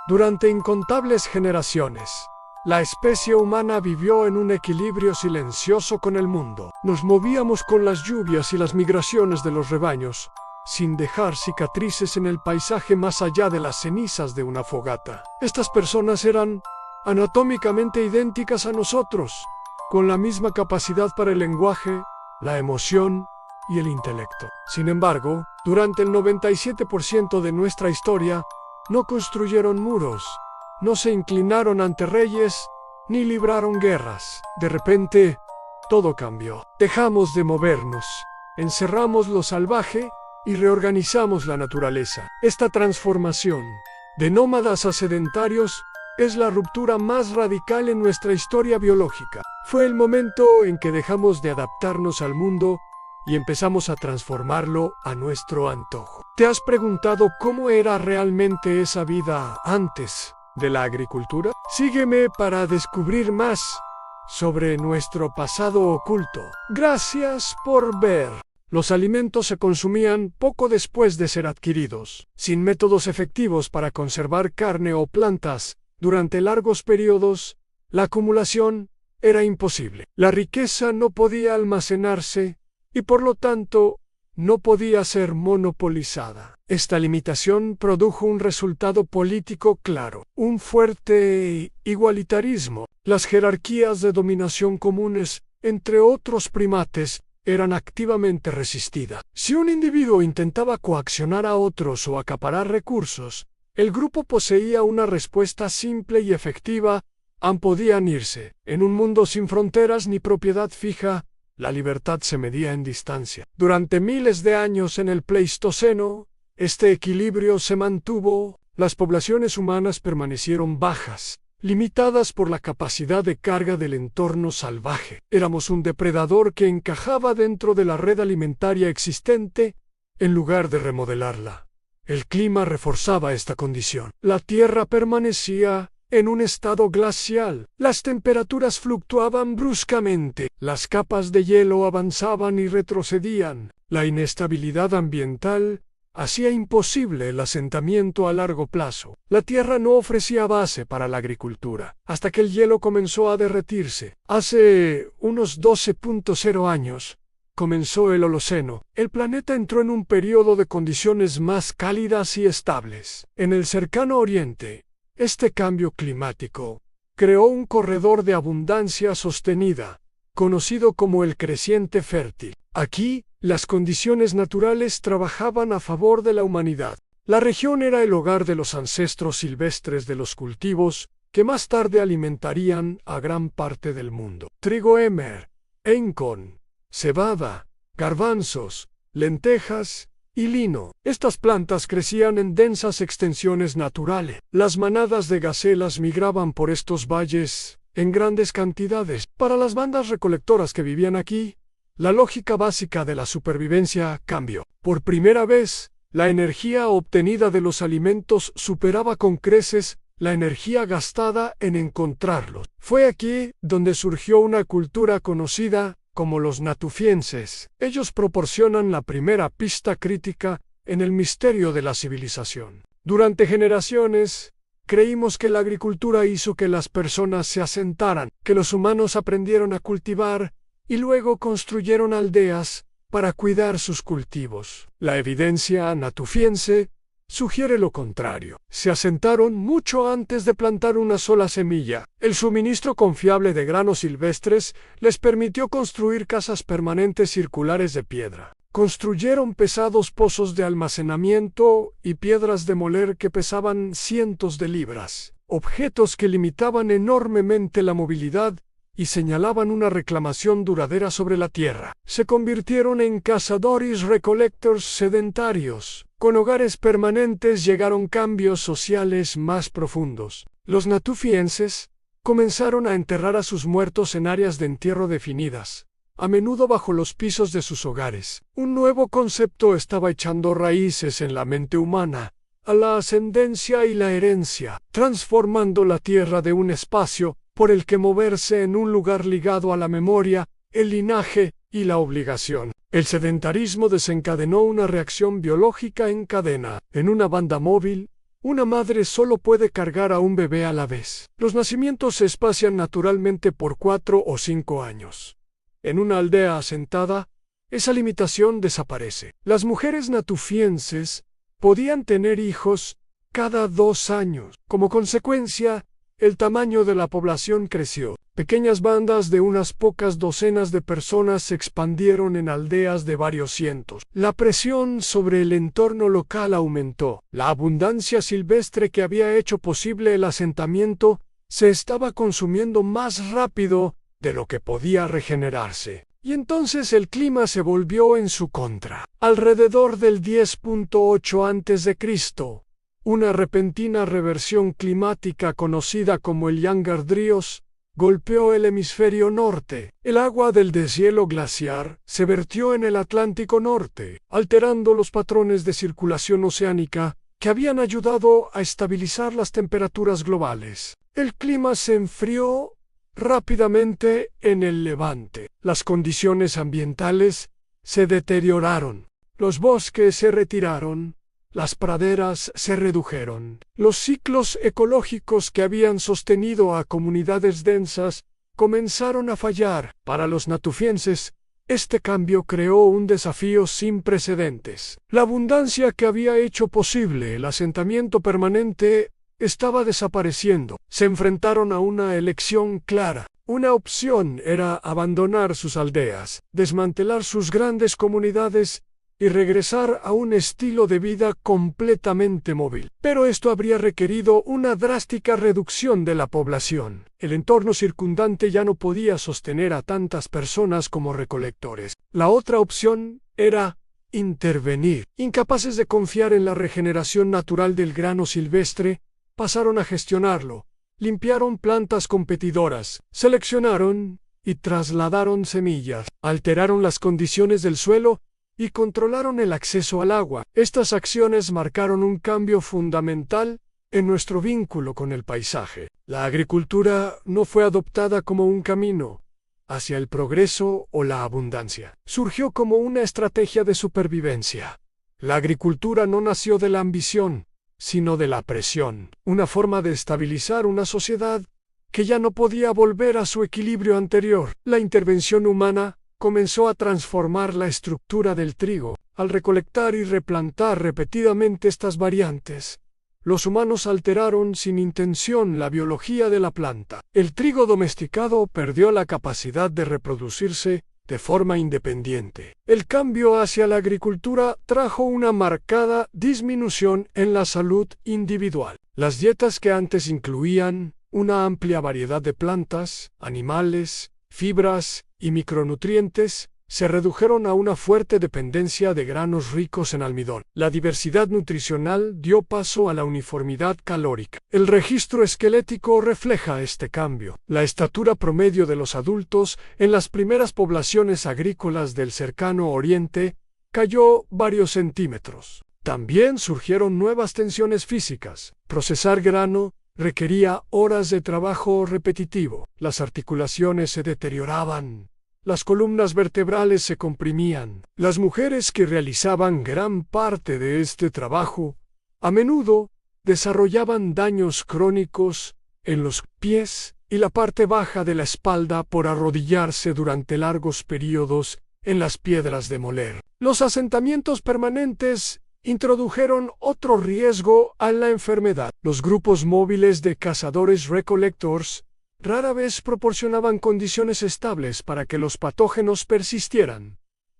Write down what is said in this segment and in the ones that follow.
Durante incontables generaciones, la especie humana vivió en un equilibrio silencioso con el mundo. Nos movíamos con las lluvias y las migraciones de los rebaños, sin dejar cicatrices en el paisaje más allá de las cenizas de una fogata. Estas personas eran anatómicamente idénticas a nosotros, con la misma capacidad para el lenguaje, la emoción y el intelecto. Sin embargo, durante el 97% de nuestra historia, no construyeron muros, no se inclinaron ante reyes, ni libraron guerras. De repente, todo cambió. Dejamos de movernos, encerramos lo salvaje y reorganizamos la naturaleza. Esta transformación, de nómadas a sedentarios, es la ruptura más radical en nuestra historia biológica. Fue el momento en que dejamos de adaptarnos al mundo y empezamos a transformarlo a nuestro antojo. ¿Te has preguntado cómo era realmente esa vida antes de la agricultura? Sígueme para descubrir más sobre nuestro pasado oculto. Gracias por ver. Los alimentos se consumían poco después de ser adquiridos. Sin métodos efectivos para conservar carne o plantas durante largos periodos, la acumulación era imposible. La riqueza no podía almacenarse y por lo tanto no podía ser monopolizada. Esta limitación produjo un resultado político claro, un fuerte igualitarismo. Las jerarquías de dominación comunes entre otros primates eran activamente resistidas. Si un individuo intentaba coaccionar a otros o acaparar recursos, el grupo poseía una respuesta simple y efectiva: podían irse. En un mundo sin fronteras ni propiedad fija, la libertad se medía en distancia. Durante miles de años en el Pleistoceno, este equilibrio se mantuvo. Las poblaciones humanas permanecieron bajas, limitadas por la capacidad de carga del entorno salvaje. Éramos un depredador que encajaba dentro de la red alimentaria existente en lugar de remodelarla. El clima reforzaba esta condición. La Tierra permanecía en un estado glacial. Las temperaturas fluctuaban bruscamente. Las capas de hielo avanzaban y retrocedían. La inestabilidad ambiental hacía imposible el asentamiento a largo plazo. La Tierra no ofrecía base para la agricultura, hasta que el hielo comenzó a derretirse. Hace unos 12.0 años, comenzó el Holoceno. El planeta entró en un periodo de condiciones más cálidas y estables. En el cercano Oriente, este cambio climático creó un corredor de abundancia sostenida, conocido como el creciente fértil. Aquí, las condiciones naturales trabajaban a favor de la humanidad. La región era el hogar de los ancestros silvestres de los cultivos que más tarde alimentarían a gran parte del mundo. Trigo Emmer, Encon, cebada, garbanzos, lentejas y lino. Estas plantas crecían en densas extensiones naturales. Las manadas de gacelas migraban por estos valles en grandes cantidades. Para las bandas recolectoras que vivían aquí, la lógica básica de la supervivencia cambió. Por primera vez, la energía obtenida de los alimentos superaba con creces la energía gastada en encontrarlos. Fue aquí donde surgió una cultura conocida como los natufienses. Ellos proporcionan la primera pista crítica en el misterio de la civilización. Durante generaciones, creímos que la agricultura hizo que las personas se asentaran, que los humanos aprendieron a cultivar y luego construyeron aldeas para cuidar sus cultivos. La evidencia natufiense sugiere lo contrario. Se asentaron mucho antes de plantar una sola semilla. El suministro confiable de granos silvestres les permitió construir casas permanentes circulares de piedra. Construyeron pesados pozos de almacenamiento y piedras de moler que pesaban cientos de libras, objetos que limitaban enormemente la movilidad y señalaban una reclamación duradera sobre la tierra. Se convirtieron en cazadores-recolectors sedentarios. Con hogares permanentes llegaron cambios sociales más profundos. Los natufienses comenzaron a enterrar a sus muertos en áreas de entierro definidas, a menudo bajo los pisos de sus hogares. Un nuevo concepto estaba echando raíces en la mente humana: a la ascendencia y la herencia, transformando la tierra de un espacio por el que moverse en un lugar ligado a la memoria, el linaje y la obligación. El sedentarismo desencadenó una reacción biológica en cadena. En una banda móvil, Una madre solo puede cargar a un bebé a la vez. Los nacimientos se espacian naturalmente por 4 o 5 años. En una aldea asentada, esa limitación desaparece. Las mujeres natufienses podían tener hijos cada 2 años. Como consecuencia, el tamaño de la población creció. Pequeñas bandas de unas pocas docenas de personas se expandieron en aldeas de varios cientos. La presión sobre el entorno local aumentó. La abundancia silvestre que había hecho posible el asentamiento se estaba consumiendo más rápido de lo que podía regenerarse. Y entonces el clima se volvió en su contra. Alrededor del 10.8 a.C., una repentina reversión climática conocida como el Younger Dryas golpeó el hemisferio norte. El agua del deshielo glaciar se vertió en el Atlántico Norte, alterando los patrones de circulación oceánica que habían ayudado a estabilizar las temperaturas globales. El clima se enfrió rápidamente en el levante. Las condiciones ambientales se deterioraron. Los bosques se retiraron. Las praderas se redujeron. Los ciclos ecológicos que habían sostenido a comunidades densas comenzaron a fallar. Para los natufienses, este cambio creó un desafío sin precedentes. La abundancia que había hecho posible el asentamiento permanente estaba desapareciendo. Se enfrentaron a una elección clara. Una opción era abandonar sus aldeas, desmantelar sus grandes comunidades y regresar a un estilo de vida completamente móvil. Pero esto habría requerido una drástica reducción de la población. El entorno circundante ya no podía sostener a tantas personas como recolectores. La otra opción era intervenir. Incapaces de confiar en la regeneración natural del grano silvestre, pasaron a gestionarlo. Limpiaron plantas competidoras, seleccionaron y trasladaron semillas, alteraron las condiciones del suelo y controlaron el acceso al agua. Estas acciones marcaron un cambio fundamental en nuestro vínculo con el paisaje. La agricultura no fue adoptada como un camino hacia el progreso o la abundancia. Surgió como una estrategia de supervivencia. La agricultura no nació de la ambición, sino de la presión, una forma de estabilizar una sociedad que ya no podía volver a su equilibrio anterior. La intervención humana comenzó a transformar la estructura del trigo. Al recolectar y replantar repetidamente estas variantes, los humanos alteraron sin intención la biología de la planta. El trigo domesticado perdió la capacidad de reproducirse de forma independiente. El cambio hacia la agricultura trajo una marcada disminución en la salud individual. Las dietas que antes incluían una amplia variedad de plantas, animales, fibras y micronutrientes, se redujeron a una fuerte dependencia de granos ricos en almidón. La diversidad nutricional dio paso a la uniformidad calórica. El registro esquelético refleja este cambio. La estatura promedio de los adultos en las primeras poblaciones agrícolas del cercano Oriente cayó varios centímetros. También surgieron nuevas tensiones físicas. Procesar grano requería horas de trabajo repetitivo. Las articulaciones se deterioraban. Las columnas vertebrales se comprimían. Las mujeres que realizaban gran parte de este trabajo, a menudo desarrollaban daños crónicos en los pies y la parte baja de la espalda por arrodillarse durante largos periodos en las piedras de moler. Los asentamientos permanentes introdujeron otro riesgo a la enfermedad. Los grupos móviles de cazadores-recolectors rara vez proporcionaban condiciones estables para que los patógenos persistieran.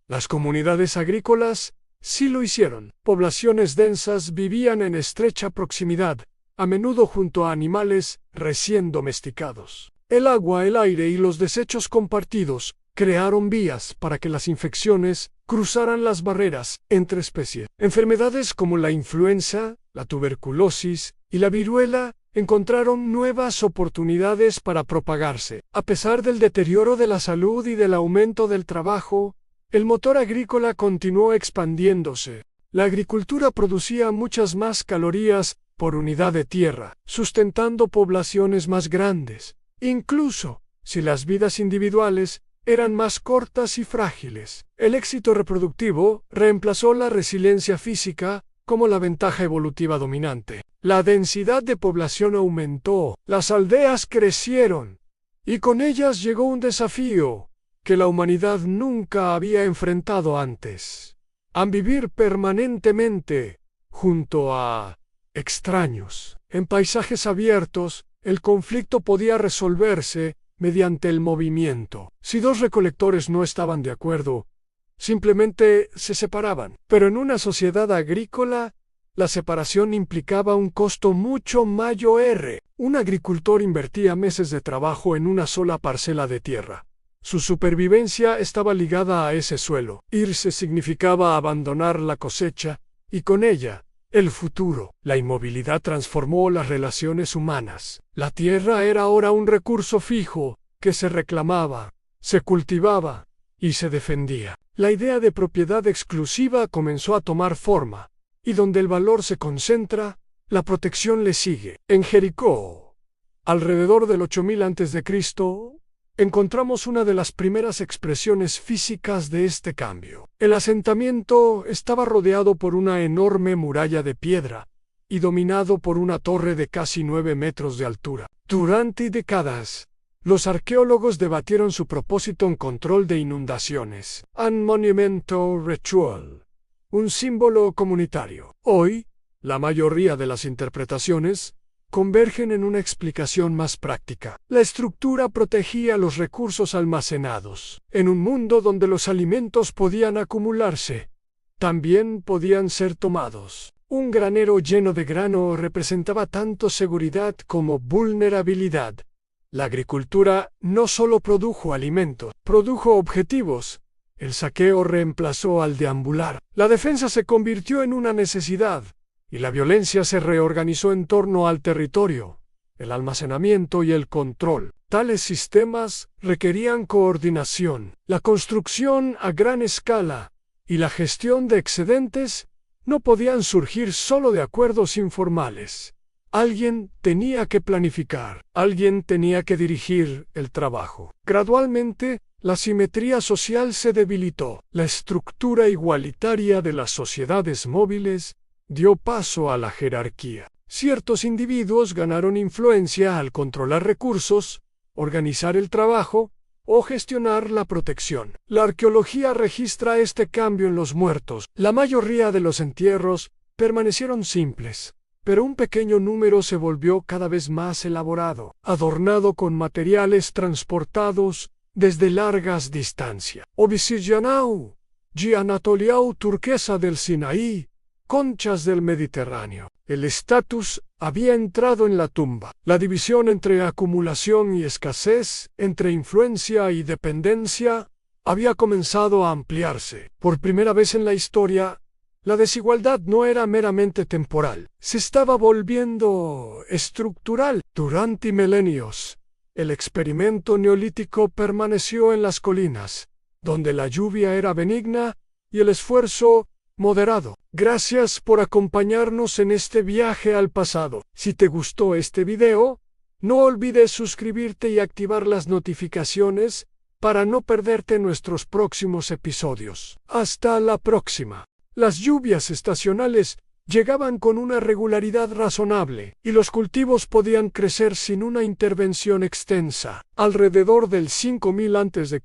Las comunidades agrícolas sí lo hicieron. Poblaciones densas vivían en estrecha proximidad, a menudo junto a animales recién domesticados. El agua, el aire y los desechos compartidos crearon vías para que las infecciones cruzaran las barreras entre especies. Enfermedades como la influenza, la tuberculosis y la viruela encontraron nuevas oportunidades para propagarse. A pesar del deterioro de la salud y del aumento del trabajo, el motor agrícola continuó expandiéndose. La agricultura producía muchas más calorías por unidad de tierra, sustentando poblaciones más grandes, incluso si las vidas individuales eran más cortas y frágiles. El éxito reproductivo reemplazó la resiliencia física como la ventaja evolutiva dominante. La densidad de población aumentó, las aldeas crecieron, y con ellas llegó un desafío que la humanidad nunca había enfrentado antes: a vivir permanentemente junto a extraños. En paisajes abiertos, el conflicto podía resolverse mediante el movimiento. Si dos recolectores no estaban de acuerdo, simplemente se separaban. Pero en una sociedad agrícola, la separación implicaba un costo mucho mayor. Un agricultor invertía meses de trabajo en una sola parcela de tierra. Su supervivencia estaba ligada a ese suelo. Irse significaba abandonar la cosecha y con ella el futuro. La inmovilidad transformó las relaciones humanas. La tierra era ahora un recurso fijo que se reclamaba, se cultivaba y se defendía. La idea de propiedad exclusiva comenzó a tomar forma, y donde el valor se concentra, la protección le sigue. En Jericó, alrededor del 8000 a.C., encontramos una de las primeras expresiones físicas de este cambio. El asentamiento estaba rodeado por una enorme muralla de piedra y dominado por una torre de casi 9 metros de altura. Durante décadas, los arqueólogos debatieron su propósito en control de inundaciones. Un monumento ritual, un símbolo comunitario. Hoy, la mayoría de las interpretaciones convergen en una explicación más práctica. La estructura protegía los recursos almacenados. En un mundo donde los alimentos podían acumularse, también podían ser tomados. Un granero lleno de grano representaba tanto seguridad como vulnerabilidad. La agricultura no solo produjo alimentos, produjo objetivos. El saqueo reemplazó al deambular. La defensa se convirtió en una necesidad, y la violencia se reorganizó en torno al territorio, el almacenamiento y el control. Tales sistemas requerían coordinación. La construcción a gran escala y la gestión de excedentes no podían surgir solo de acuerdos informales. Alguien tenía que planificar, alguien tenía que dirigir el trabajo. Gradualmente, la simetría social se debilitó. La estructura igualitaria de las sociedades móviles dio paso a la jerarquía. Ciertos individuos ganaron influencia al controlar recursos, organizar el trabajo o gestionar la protección. La arqueología registra este cambio en los muertos. La mayoría de los entierros permanecieron simples, pero un pequeño número se volvió cada vez más elaborado, adornado con materiales transportados desde largas distancias. Obsidianau, Gianatoliau turquesa del Sinaí, conchas del Mediterráneo. El estatus había entrado en la tumba. La división entre acumulación y escasez, entre influencia y dependencia, había comenzado a ampliarse. Por primera vez en la historia, la desigualdad no era meramente temporal, se estaba volviendo estructural. Durante milenios, el experimento neolítico permaneció en las colinas, donde la lluvia era benigna y el esfuerzo moderado. Gracias por acompañarnos en este viaje al pasado. Si te gustó este video, no olvides suscribirte y activar las notificaciones para no perderte nuestros próximos episodios. Hasta la próxima. Las lluvias estacionales llegaban con una regularidad razonable, y los cultivos podían crecer sin una intervención extensa. Alrededor del 5000 a.C.,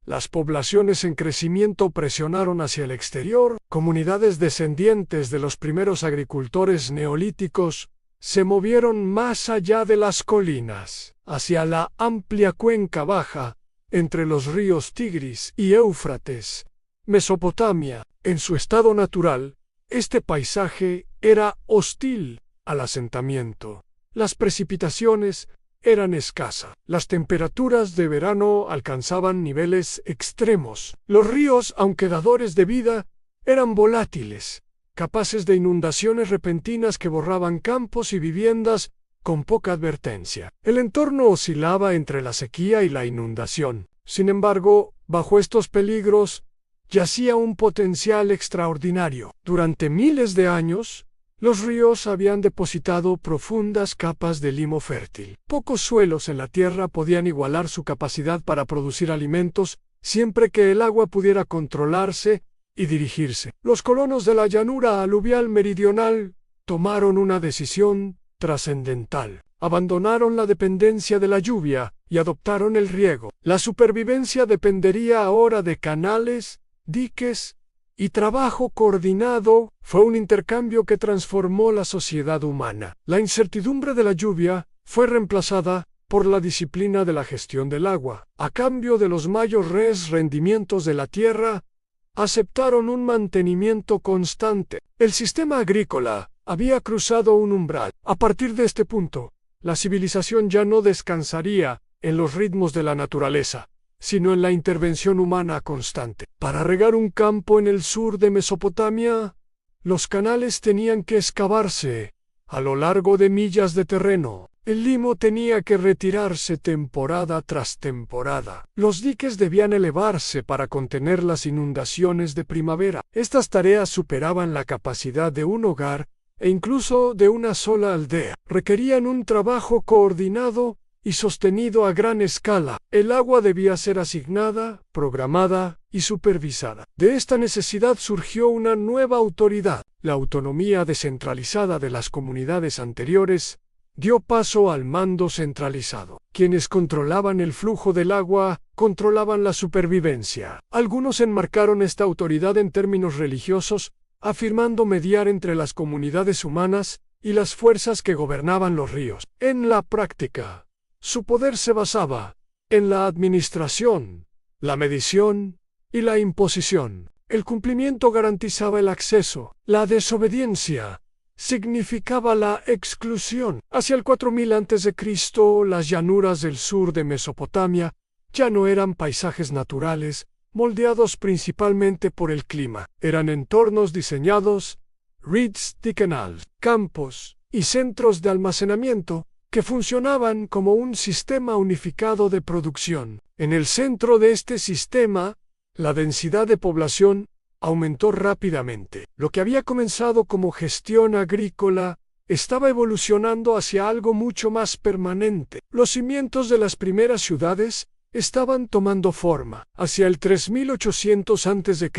las poblaciones en crecimiento presionaron hacia el exterior. Comunidades descendientes de los primeros agricultores neolíticos se movieron más allá de las colinas, hacia la amplia cuenca baja entre los ríos Tigris y Éufrates. Mesopotamia, en su estado natural, este paisaje era hostil al asentamiento. Las precipitaciones eran escasas. Las temperaturas de verano alcanzaban niveles extremos. Los ríos, aunque dadores de vida, eran volátiles, capaces de inundaciones repentinas que borraban campos y viviendas con poca advertencia. El entorno oscilaba entre la sequía y la inundación. Sin embargo, bajo estos peligros, yacía un potencial extraordinario. Durante miles de años, los ríos habían depositado profundas capas de limo fértil. Pocos suelos en la tierra podían igualar su capacidad para producir alimentos siempre que el agua pudiera controlarse y dirigirse. Los colonos de la llanura aluvial meridional tomaron una decisión trascendental. Abandonaron la dependencia de la lluvia y adoptaron el riego. La supervivencia dependería ahora de canales, diques y trabajo coordinado. Fue un intercambio que transformó la sociedad humana. La incertidumbre de la lluvia fue reemplazada por la disciplina de la gestión del agua. A cambio de los mayores rendimientos de la tierra, aceptaron un mantenimiento constante. El sistema agrícola había cruzado un umbral. A partir de este punto, la civilización ya no descansaría en los ritmos de la naturaleza, sino en la intervención humana constante. Para regar un campo en el sur de Mesopotamia, los canales tenían que excavarse a lo largo de millas de terreno. El limo tenía que retirarse temporada tras temporada. Los diques debían elevarse para contener las inundaciones de primavera. Estas tareas superaban la capacidad de un hogar e incluso de una sola aldea. Requerían un trabajo coordinado y sostenido a gran escala. El agua debía ser asignada, programada y supervisada. De esta necesidad surgió una nueva autoridad. La autonomía descentralizada de las comunidades anteriores dio paso al mando centralizado. Quienes controlaban el flujo del agua controlaban la supervivencia. Algunos enmarcaron esta autoridad en términos religiosos, afirmando mediar entre las comunidades humanas y las fuerzas que gobernaban los ríos. En la práctica, su poder se basaba en la administración, la medición y la imposición. El cumplimiento garantizaba el acceso. La desobediencia significaba la exclusión. Hacia el 4000 a.C., las llanuras del sur de Mesopotamia ya no eran paisajes naturales, moldeados principalmente por el clima. Eran entornos diseñados, reeds de canal, campos y centros de almacenamiento que funcionaban como un sistema unificado de producción. En el centro de este sistema, la densidad de población aumentó rápidamente. Lo que había comenzado como gestión agrícola estaba evolucionando hacia algo mucho más permanente. Los cimientos de las primeras ciudades estaban tomando forma. Hacia el 3800 a.C.,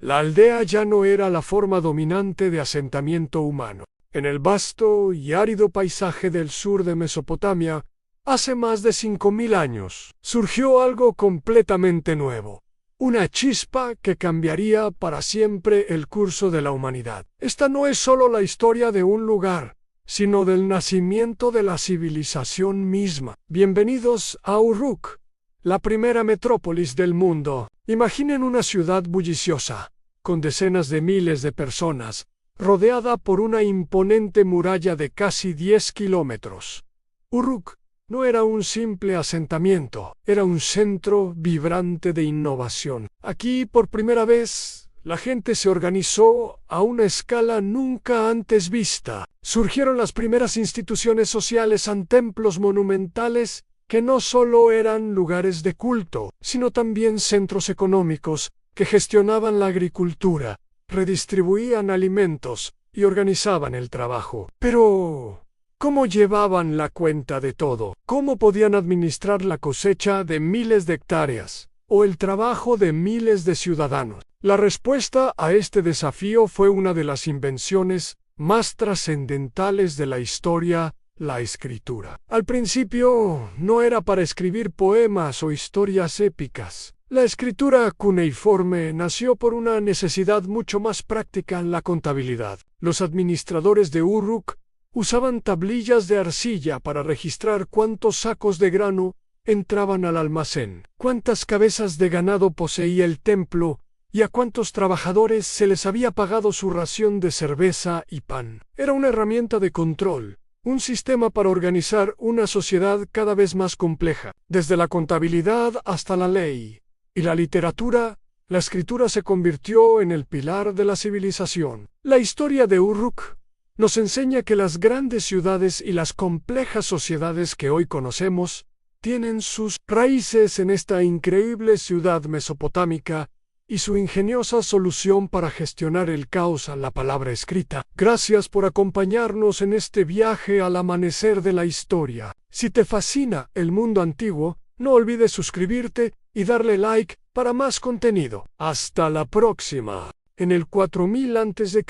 la aldea ya no era la forma dominante de asentamiento humano. En el vasto y árido paisaje del sur de Mesopotamia, hace más de 5000 años, surgió algo completamente nuevo. Una chispa que cambiaría para siempre el curso de la humanidad. Esta no es solo la historia de un lugar, sino del nacimiento de la civilización misma. Bienvenidos a Uruk, la primera metrópolis del mundo. Imaginen una ciudad bulliciosa, con decenas de miles de personas, rodeada por una imponente muralla de casi 10 kilómetros. Uruk no era un simple asentamiento, era un centro vibrante de innovación. Aquí, por primera vez, la gente se organizó a una escala nunca antes vista. Surgieron las primeras instituciones sociales en templos monumentales que no solo eran lugares de culto, sino también centros económicos que gestionaban la agricultura, redistribuían alimentos y organizaban el trabajo. Pero ¿cómo llevaban la cuenta de todo? ¿Cómo podían administrar la cosecha de miles de hectáreas o el trabajo de miles de ciudadanos? La respuesta a este desafío fue una de las invenciones más trascendentales de la historia, la escritura. Al principio no era para escribir poemas o historias épicas. La escritura cuneiforme nació por una necesidad mucho más práctica en la contabilidad. Los administradores de Uruk usaban tablillas de arcilla para registrar cuántos sacos de grano entraban al almacén, cuántas cabezas de ganado poseía el templo y a cuántos trabajadores se les había pagado su ración de cerveza y pan. Era una herramienta de control, un sistema para organizar una sociedad cada vez más compleja. Desde la contabilidad hasta la ley y la literatura, la escritura se convirtió en el pilar de la civilización. La historia de Uruk nos enseña que las grandes ciudades y las complejas sociedades que hoy conocemos tienen sus raíces en esta increíble ciudad mesopotámica y su ingeniosa solución para gestionar el caos a la palabra escrita. Gracias por acompañarnos en este viaje al amanecer de la historia. Si te fascina el mundo antiguo, no olvides suscribirte y darle like para más contenido. Hasta la próxima. En el 4000 a.C.,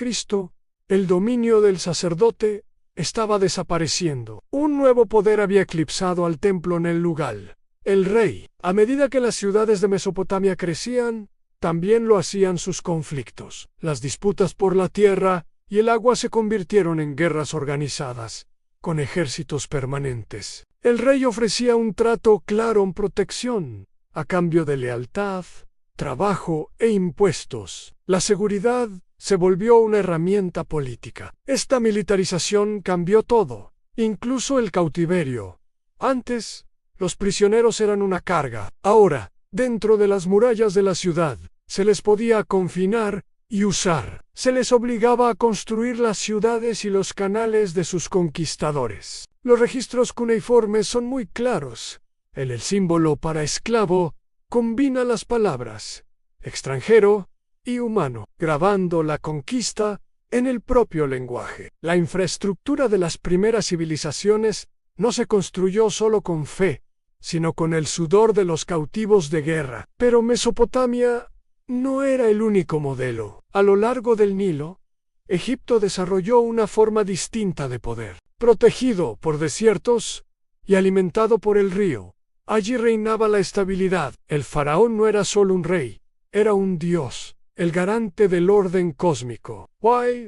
el dominio del sacerdote estaba desapareciendo. Un nuevo poder había eclipsado al templo en el lugar. El rey. A medida que las ciudades de Mesopotamia crecían, también lo hacían sus conflictos. Las disputas por la tierra y el agua se convirtieron en guerras organizadas, con ejércitos permanentes. El rey ofrecía un trato claro en protección, a cambio de lealtad, trabajo e impuestos. La seguridad se volvió una herramienta política. Esta militarización cambió todo, incluso el cautiverio. Antes, los prisioneros eran una carga. Ahora, dentro de las murallas de la ciudad, se les podía confinar y usar. Se les obligaba a construir las ciudades y los canales de sus conquistadores. Los registros cuneiformes son muy claros. El símbolo para esclavo combina las palabras extranjero y humano, grabando la conquista en el propio lenguaje. La infraestructura de las primeras civilizaciones no se construyó solo con fe, sino con el sudor de los cautivos de guerra. Pero Mesopotamia no era el único modelo. A lo largo del Nilo, Egipto desarrolló una forma distinta de poder. Protegido por desiertos y alimentado por el río, allí reinaba la estabilidad. El faraón no era solo un rey, era un dios, el garante del orden cósmico.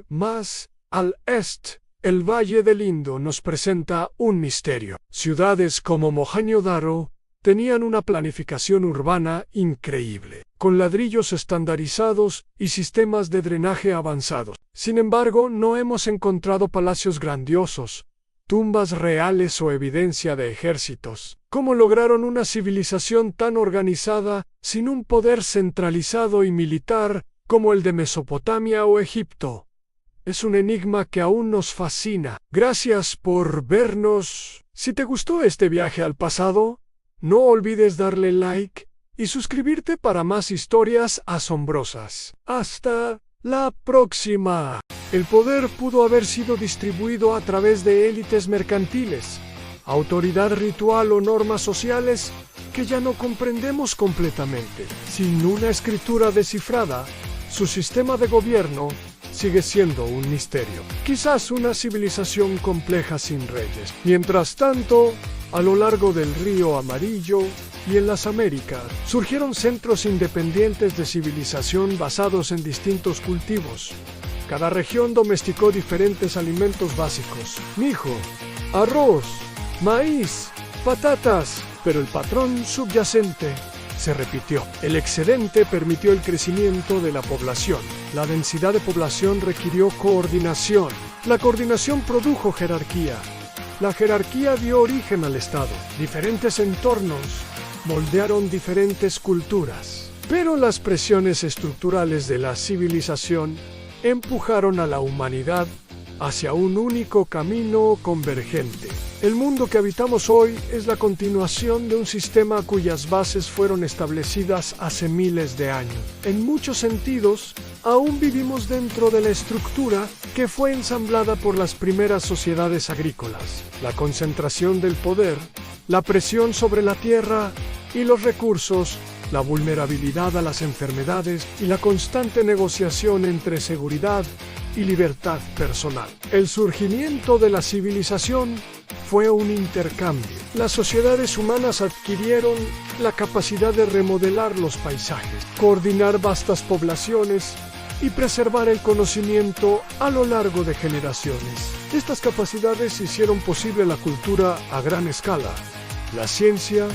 Más al este, el Valle del Indo nos presenta un misterio. Ciudades como Mohenjo-Daro tenían una planificación urbana increíble, con ladrillos estandarizados y sistemas de drenaje avanzados. Sin embargo, no hemos encontrado palacios grandiosos, tumbas reales o evidencia de ejércitos. ¿Cómo lograron una civilización tan organizada sin un poder centralizado y militar como el de Mesopotamia o Egipto? Es un enigma que aún nos fascina. Gracias por vernos. Si te gustó este viaje al pasado, no olvides darle like y suscribirte para más historias asombrosas. ¡Hasta la próxima! El poder pudo haber sido distribuido a través de élites mercantiles, autoridad ritual o normas sociales que ya no comprendemos completamente. Sin una escritura descifrada, su sistema de gobierno sigue siendo un misterio. Quizás una civilización compleja sin reyes. Mientras tanto, a lo largo del río Amarillo y en las Américas, surgieron centros independientes de civilización basados en distintos cultivos. Cada región domesticó diferentes alimentos básicos: mijo, arroz, maíz, patatas, pero el patrón subyacente se repitió. El excedente permitió el crecimiento de la población. La densidad de población requirió coordinación. La coordinación produjo jerarquía. La jerarquía dio origen al Estado. Diferentes entornos moldearon diferentes culturas. Pero las presiones estructurales de la civilización empujaron a la humanidad hacia un único camino convergente. El mundo que habitamos hoy es la continuación de un sistema cuyas bases fueron establecidas hace miles de años. En muchos sentidos, aún vivimos dentro de la estructura que fue ensamblada por las primeras sociedades agrícolas. La concentración del poder, la presión sobre la tierra y los recursos, la vulnerabilidad a las enfermedades y la constante negociación entre seguridad y libertad personal. El surgimiento de la civilización fue un intercambio. Las sociedades humanas adquirieron la capacidad de remodelar los paisajes, coordinar vastas poblaciones y preservar el conocimiento a lo largo de generaciones. Estas capacidades hicieron posible la cultura a gran escala, la ciencia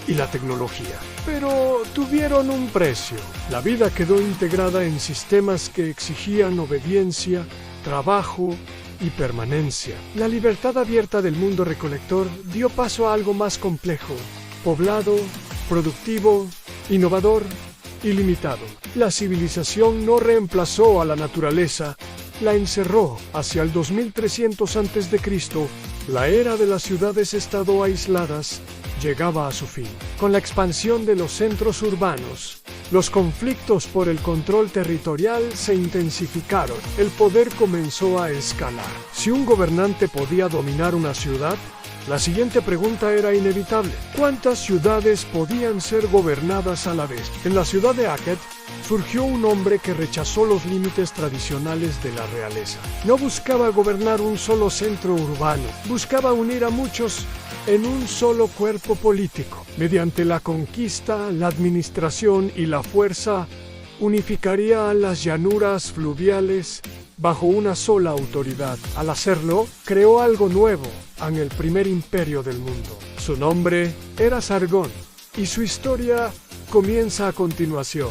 y la tecnología. Pero tuvieron un precio. La vida quedó integrada en sistemas que exigían obediencia, trabajo y permanencia. La libertad abierta del mundo recolector dio paso a algo más complejo, poblado, productivo, innovador y limitado. La civilización no reemplazó a la naturaleza, la encerró. Hacia el 2300 a.C., la era de las ciudades-estado aisladas llegaba a su fin. Con la expansión de los centros urbanos, Los conflictos por el control territorial se intensificaron. El poder comenzó a escalar. Si un gobernante podía dominar una ciudad, la siguiente pregunta era inevitable. ¿Cuántas ciudades podían ser gobernadas a la vez? En la ciudad de Akhet surgió un hombre que rechazó los límites tradicionales de la realeza. No buscaba gobernar un solo centro urbano, buscaba unir a muchos en un solo cuerpo político. Mediante la conquista, la administración y la fuerza, unificaría a las llanuras fluviales bajo una sola autoridad. Al hacerlo, creó algo nuevo en el primer imperio del mundo. Su nombre era Sargón, y su historia comienza a continuación.